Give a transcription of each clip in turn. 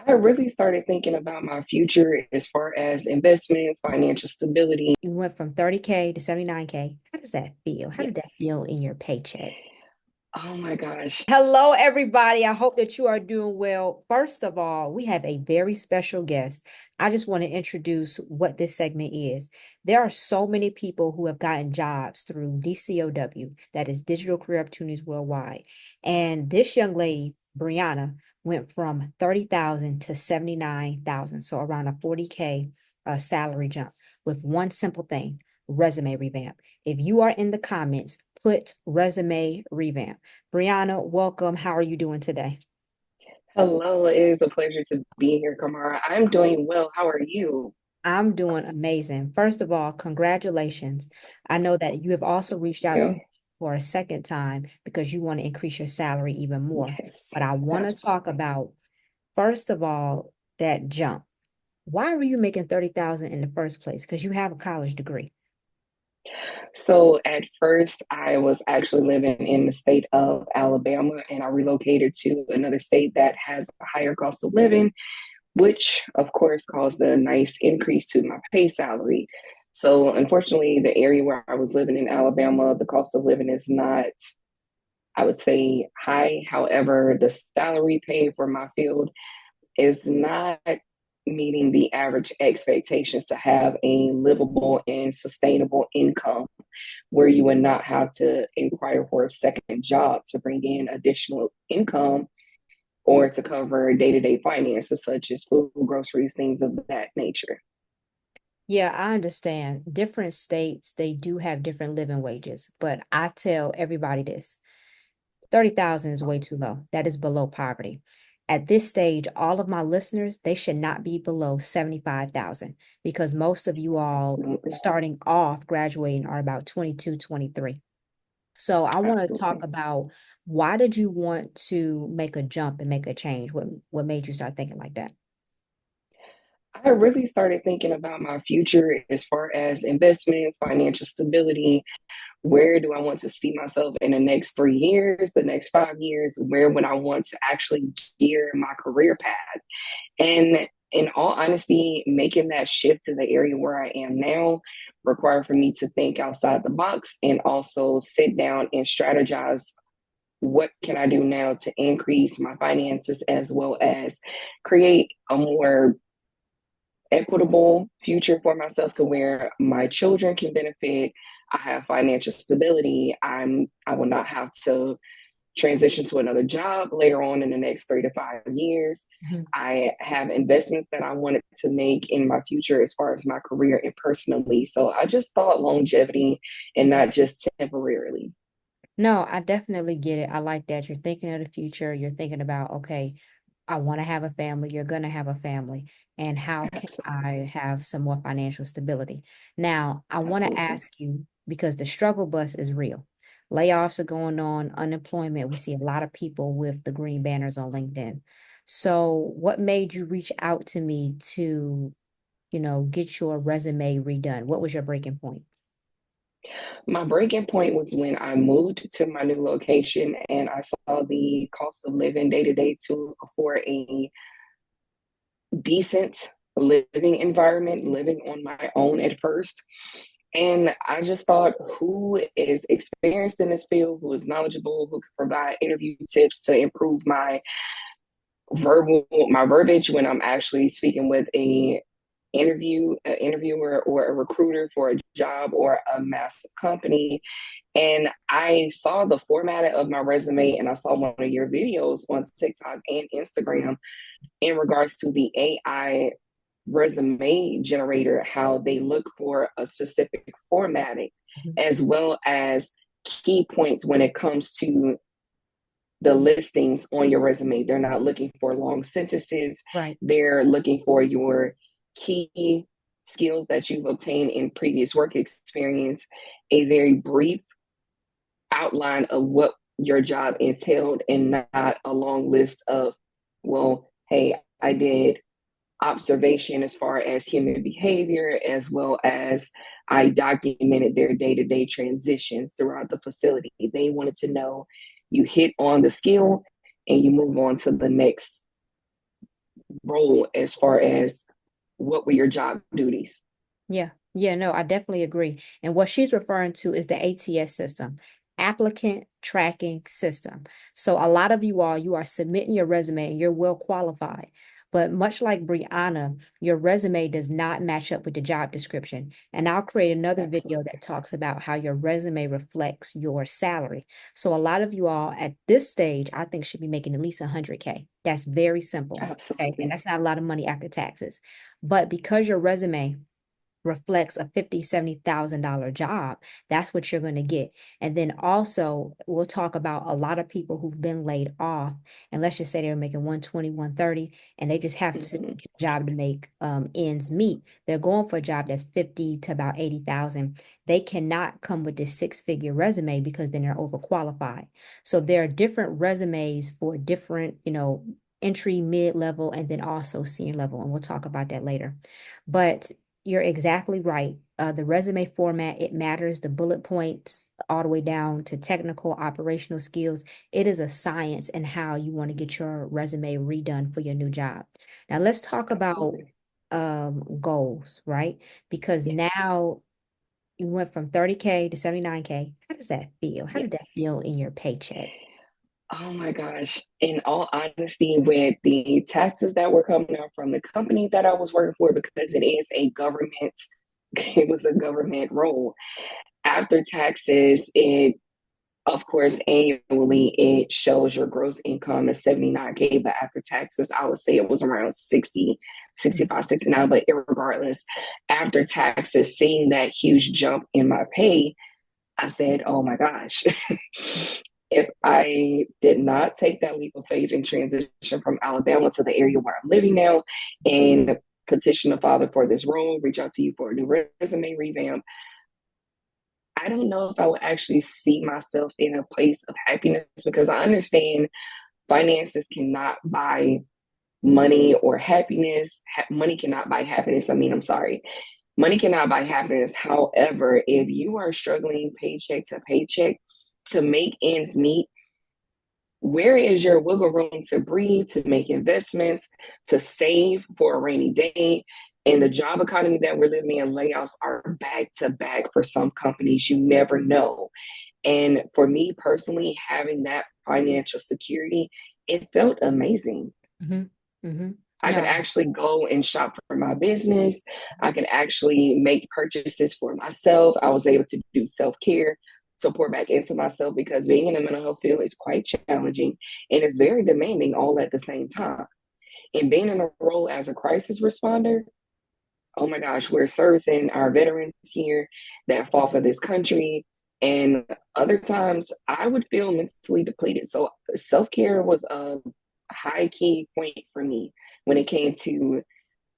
I really started thinking about my future as far as investments, financial stability. You went from 30K to 79K. How does that feel? How did that Yes. feel in your paycheck? Oh my gosh. Hello, everybody. I hope that you are doing well. First of all, we have a very special guest. I just want to introduce what this segment is. There are so many people who have gotten jobs through DCOW, that is Digital Career Opportunities Worldwide. And this young lady, Brianna, went from 30,000 to 79,000, so around a 40K salary jump with one simple thing, resume revamp. If you are in the comments, put resume revamp. Brianna, welcome. How are you doing today? Hello, it is a pleasure to be here, Kamara. I'm doing well. How are you? I'm doing amazing. First of all, congratulations. I know that you have also reached out to You? me for a second time because you want to increase your salary even more. Yes, But I want to talk absolutely. about, first of all, that jump. Why were you making 30,000 in the first place? Because you have a college degree. So at first, I was actually living in the state of Alabama, and I relocated to another state that has a higher cost of living, which of course caused a nice increase to my pay salary. So unfortunately, the area where I was living in Alabama, the cost of living is not, I would say, high. However, the salary paid for my field is not meeting the average expectations to have a livable and sustainable income where you would not have to inquire for a second job to bring in additional income or to cover day-to-day finances such as food, groceries, things of that nature. Yeah, I understand. Different states, they do have different living wages, but I tell everybody this. 30,000 is way too low. That is below poverty. At this stage, all of my listeners, they should not be below 75,000 because most of you all Absolutely. starting off graduating are about 22, 23. So I want to talk Absolutely. about why did you want to make a jump and make a change? What made you start thinking like that? I really started thinking about my future as far as investments, financial stability. Where do I want to see myself in the next 3 years, the next 5 years? Where would I want to actually gear my career path? And in all honesty, making that shift to the area where I am now required for me to think outside the box and also sit down and strategize what can I do now to increase my finances as well as create a more equitable future for myself to where my children can benefit. I have financial stability. I will not have to transition to another job later on in the next 3 to 5 years. Mhm. I have investments that I wanted to make in my future as far as my career and personally. So I just thought longevity and not just temporarily. No, I definitely get it. I like that. You're thinking of the future. You're thinking about, okay, I want to have a family. You're going to have a family. And how can Absolutely. I have some more financial stability? Now, I want to Absolutely. ask you because the struggle bus is real. Layoffs are going on, unemployment. We see a lot of people with the green banners on LinkedIn. So, what made you reach out to me to, get your resume redone? What was your breaking point? My breaking point was when I moved to my new location and I saw the cost of living day to day to afford a decent living environment, living on my own at first. And I just thought, who is experienced in this field, who is knowledgeable, who can provide interview tips to improve my verbiage when I'm actually speaking with an interviewer or a recruiter for a job or a massive company. And I saw the format of my resume and I saw one of your videos on TikTok and Instagram in regards to the AI resume generator, how they look for a specific formatting, Mhm. as well as key points when it comes to the listings on your resume. They're not looking for long sentences, Right. they're looking for your key skills that you've obtained in previous work experience, a very brief outline of what your job entailed, and not a long list of, well, hey, I did observation as far as human behavior, as well as I documented their day to day transitions throughout the facility. They wanted to know you hit on the skill and you move on to the next role as far as what were your job duties? Yeah. Yeah, no, I definitely agree. And what she's referring to is the ATS system, applicant tracking system. So a lot of you all, you are submitting your resume and you're well qualified. But much like Brianna, your resume does not match up with the job description. And I'll create another video Absolutely. that talks about how your resume reflects your salary. So a lot of you all at this stage, I think should be making at least 100K. That's very simple. Okay. And Absolutely. that's not a lot of money after taxes. But because your resume reflects a 50, $70,000 job, that's what you're going to get. And then also we'll talk about a lot of people who've been laid off, and let's just say they're making 120, 130, and they just have to Hmm. get a job to make ends meet. They're going for a job that's 50 to about 80,000. They cannot come with this six-figure resume because then they're overqualified. So there are different resumes for different, entry, mid-level, and then also senior level. And we'll talk about that later. But you're exactly right. The resume format, it matters. The bullet points all the way down to technical, operational skills. It is a science and how you want to get your resume redone for your new job. Now let's talk about Absolutely. goals, right? Because Yes. now you went from 30K to 79K. How does that feel? How did that Yes. feel in your paycheck? Oh my gosh. In all honesty, with the taxes that were coming out from the company that I was working for, because it is a government, it was a government role. After taxes, it, of course, annually, it shows your gross income is 79K, but after taxes, I would say it was around 60, Mhm. 65, 69. But regardless, after taxes, seeing that huge jump in my pay, I said, oh my gosh, if I did not take that leap of faith and transition from Alabama to the area where I'm living now and petition the Father for this role, reach out to you for a new resume revamp, I don't know if I would actually see myself in a place of happiness, because I understand finances cannot buy money or happiness. Money cannot buy happiness. I mean, I'm sorry. Money cannot buy happiness. However, if you are struggling paycheck to paycheck to make ends meet, where is your wiggle room to breathe, to make investments, to save for a rainy day? In the job economy that we're living in, layoffs are back to back for some companies. You never know. And for me personally, having that financial security, it felt amazing. Mm-hmm. Mm-hmm. I could No. actually go and shop for my business. I could actually make purchases for myself. I was able to do self care to pour back into myself, because being in the mental health field is quite challenging and it's very demanding all at the same time. And being in a role as a crisis responder, oh my gosh, we're servicing our veterans here that fought for this country. And other times I would feel mentally depleted. So self care was a high key point for me when it came to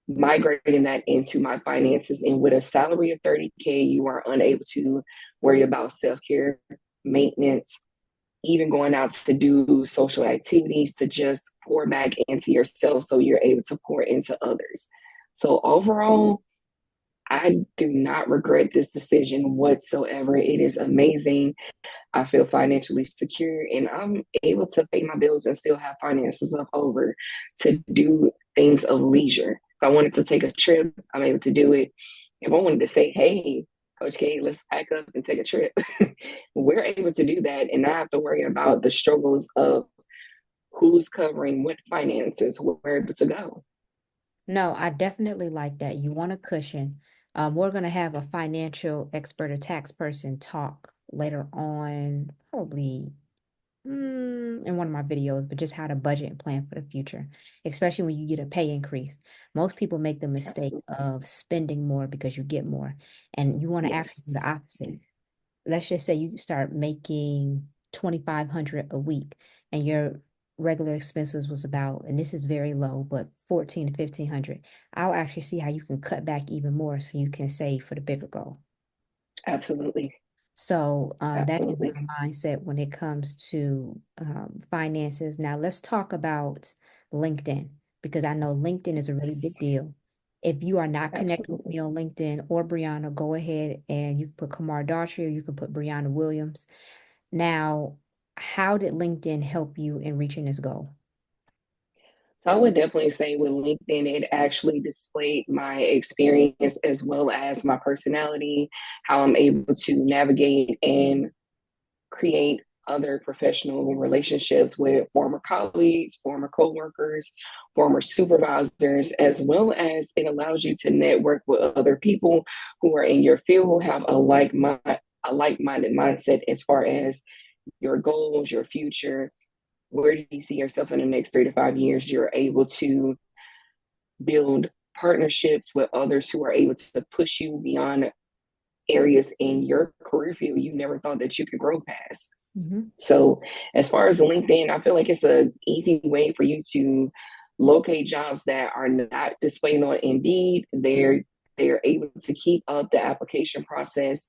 migrating that into my finances. And with a salary of 30K, you are unable to worry about self care, maintenance, even going out to do social activities, to just pour back into yourself so you're able to pour into others. So overall, I do not regret this decision whatsoever. It is amazing. I feel financially secure and I'm able to pay my bills and still have finances left over to do things of leisure. If I wanted to take a trip, I'm able to do it. If I wanted to say, hey, Coach K, let's pack up and take a trip, we're able to do that and not have to worry about the struggles of who's covering what finances. We're able to go. No, I definitely like that. You want a cushion. We're going to have a financial expert or tax person talk later on, probably in one of my videos, but just how to budget and plan for the future, especially when you get a pay increase. Most people make the mistake Absolutely. of spending more because you get more, and you want to actually do the Yes. opposite. Let's just say you start making 2,500 a week and your regular expenses was about, and this is very low, but 14 to 1,500. I'll actually see how you can cut back even more so you can save for the bigger goal. Absolutely. So that is Absolutely. my mindset when it comes to finances. Now let's talk about LinkedIn, because I know LinkedIn is a really big Yes. deal. If you are not connected with Absolutely. me on LinkedIn or Brianna, go ahead and you can put Kamar Daughtry or you can put Brianna Williams. Now, how did LinkedIn help you in reaching this goal? So I would definitely say with LinkedIn, it actually displayed my experience as well as my personality, how I'm able to navigate and create other professional relationships with former colleagues, former coworkers, former supervisors, as well as it allows you to network with other people who are in your field who have a like-minded mindset as far as your goals, your future. Where do you see yourself in the next 3 to 5 years? You're able to build partnerships with others who are able to push you beyond areas in your career field you never thought that you could grow past. Mhm. So, as far as LinkedIn, I feel like it's an easy way for you to locate jobs that are not displayed on Indeed. They're able to keep up the application process.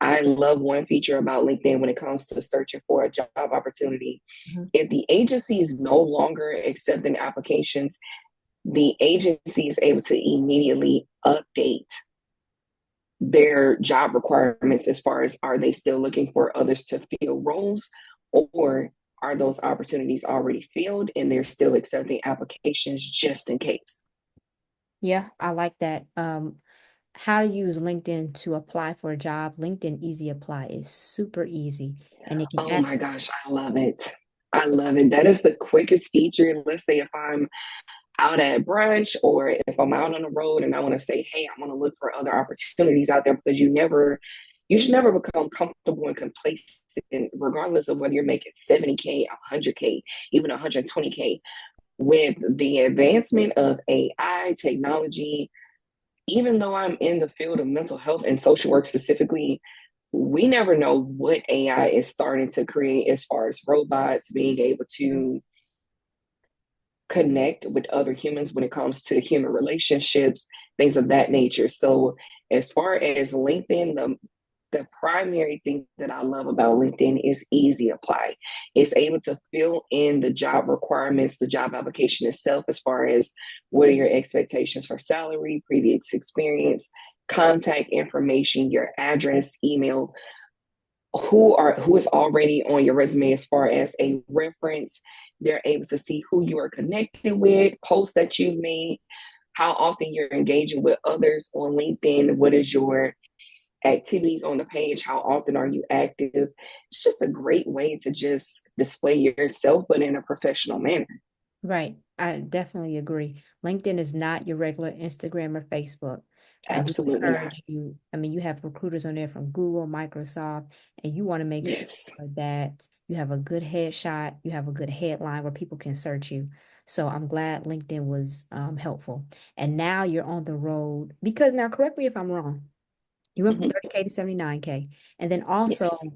I love one feature about LinkedIn when it comes to searching for a job opportunity. Mhm. If the agency is no longer accepting applications, the agency is able to immediately update their job requirements as far as are they still looking for others to fill roles, or are those opportunities already filled and they're still accepting applications just in case. Yeah, I like that. How to use LinkedIn to apply for a job. LinkedIn Easy Apply is super easy, and it can Oh my actually. gosh, I love it. I love it. That is the quickest feature. Let's say if I'm out at brunch or if I'm out on the road and I want to say, hey, I want to look for other opportunities out there because you should never become comfortable and complacent, regardless of whether you're making 70K, 100K, even 120K. With the advancement of AI technology, even though I'm in the field of mental health and social work specifically, we never know what AI is starting to create as far as robots being able to connect with other humans when it comes to human relationships, things of that nature. So, as far as LinkedIn, the primary thing that I love about LinkedIn is easy apply. It's able to fill in the job requirements, the job application itself, as far as what are your expectations for salary, previous experience, contact information, your address, email, who is already on your resume as far as a reference. They're able to see who you are connected with, posts that you've made, how often you're engaging with others on LinkedIn, what is your activities on the page, how often are you active. It's just a great way to just display yourself but in a professional manner. Right. I definitely agree. LinkedIn is not your regular Instagram or Facebook. I do Absolutely not. encourage you. I mean, you have recruiters on there from Google, Microsoft, and you want to make sure Yes. that you have a good headshot, you have a good headline where people can search you. So I'm glad LinkedIn was helpful. And now you're on the road because now, correct me if I'm wrong. You went from Mhm. 30K to 79K, and then also Yes.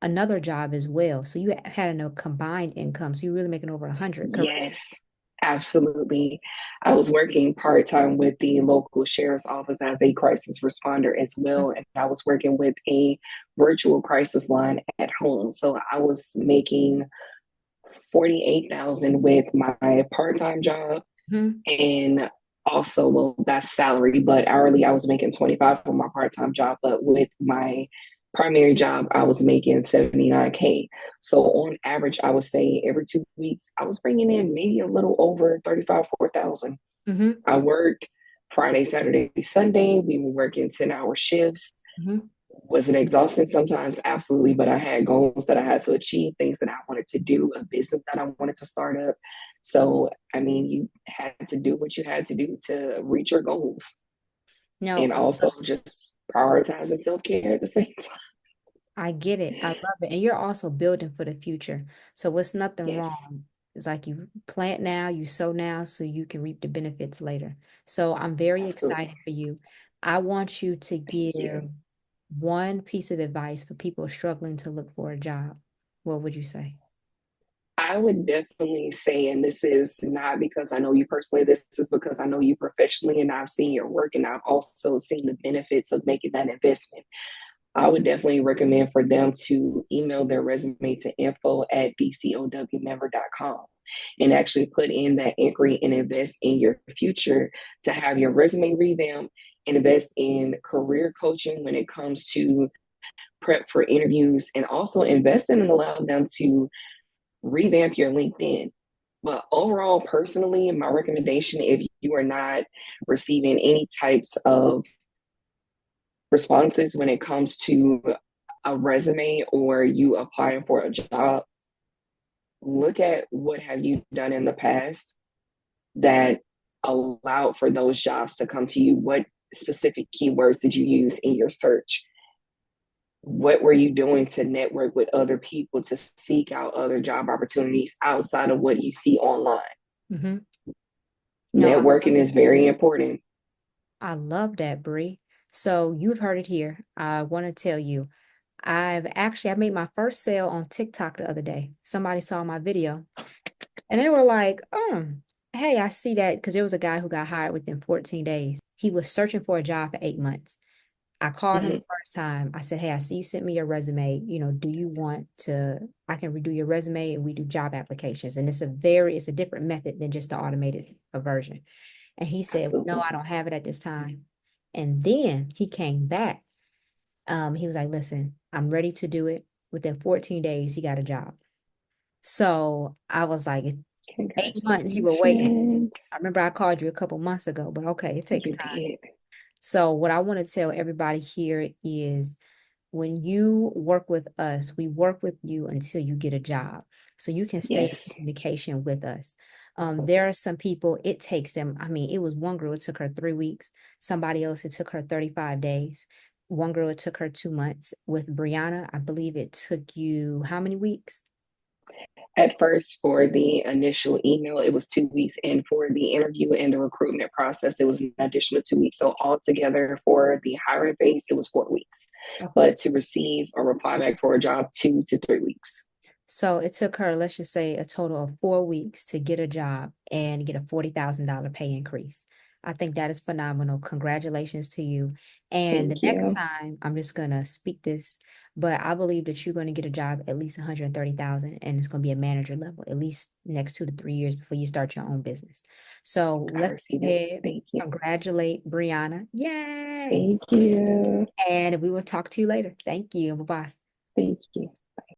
another job as well. So you had a combined income. So you're really making over 100, correct? Yes, absolutely. I was working part time with the local sheriff's office as a crisis responder as well. And I was working with a virtual crisis line at home. So I was making 48,000 with my part time job, Mhm. and also, well, that's salary, but hourly I was making 25 for my part-time job, but with my primary job I was making 79K. So on average I would say every 2 weeks I was bringing in maybe a little over 35 4,000. Mhm. I worked Friday, Saturday, Sunday. We were working 10-hour shifts. Mhm. Was it exhausting sometimes? Absolutely. But I had goals that I had to achieve, things that I wanted to do, a business that I wanted to start up. So, I mean, you had to do what you had to do to reach your goals, No, and also just prioritizing self care at the same time. I get it. I love it. And you're also building for the future. So it's nothing Yes, wrong. It's like you plant now, you sow now, so you can reap the benefits later. So I'm very absolutely. excited for you. I want you to Thank give you. one piece of advice for people struggling to look for a job. What would you say? I would definitely say, and this is not because I know you personally, this is because I know you professionally and I've seen your work and I've also seen the benefits of making that investment. I would definitely recommend for them to email their resume to info@bcowmember.com and actually put in that inquiry and invest in your future to have your resume revamped and invest in career coaching when it comes to prep for interviews, and also invest in and allow them to revamp your LinkedIn. But overall, personally, my recommendation, if you are not receiving any types of responses when it comes to a resume or you applying for a job, look at what have you done in the past that allowed for those jobs to come to you. What specific keywords did you use in your search? What were you doing to network with other people to seek out other job opportunities outside of what you see online? Hmm. No, Networking is very important. I love that, Bree. So you've heard it here. I want to tell you, I made my first sale on TikTok the other day. Somebody saw my video and they were like, oh, hey, I see that because there was a guy who got hired within 14 days. He was searching for a job for 8 months. I called him Mm-hmm. the first time. I said, hey, I see you sent me your resume. Do you want to, I can redo your resume and we do job applications. And it's a different method than just the automated version. And he said, well, no, Absolutely. I don't have it at this time. And then he came back. He was like, listen, I'm ready to do it. Within 14 days, he got a job. So I was like, 8 months you were waiting. Congratulations. I remember I called you a couple months ago, but okay, it takes You time. did. So what I want to tell everybody here is when you work with us, we work with you until you get a job. So you can stay in Yes. communication with us. There are some people, it takes them, I mean, it was one girl, it took her 3 weeks. Somebody else, it took her 35 days. One girl, it took her 2 months. With Brianna, I believe it took you how many weeks? At first, for the initial email, it was 2 weeks. And for the interview and the recruitment process, it was an additional 2 weeks. So, altogether, for the hiring phase, it was 4 weeks. Okay. But to receive a reply back for a job, 2 to 3 weeks. So it took her, let's just say, a total of 4 weeks to get a job and get a $40,000 pay increase. I think that is phenomenal. Congratulations to you. And the Thank next you. time, I'm just gonna speak this, but I believe that you're going to get a job at least 130,000, and it's going to be a manager level at least next 2 to 3 years before you start your own business. So I let's receive go it. ahead, Thank you. congratulate Brianna. Yay! Thank you. And we will talk to you later. Thank you. Bye-bye. Thank you.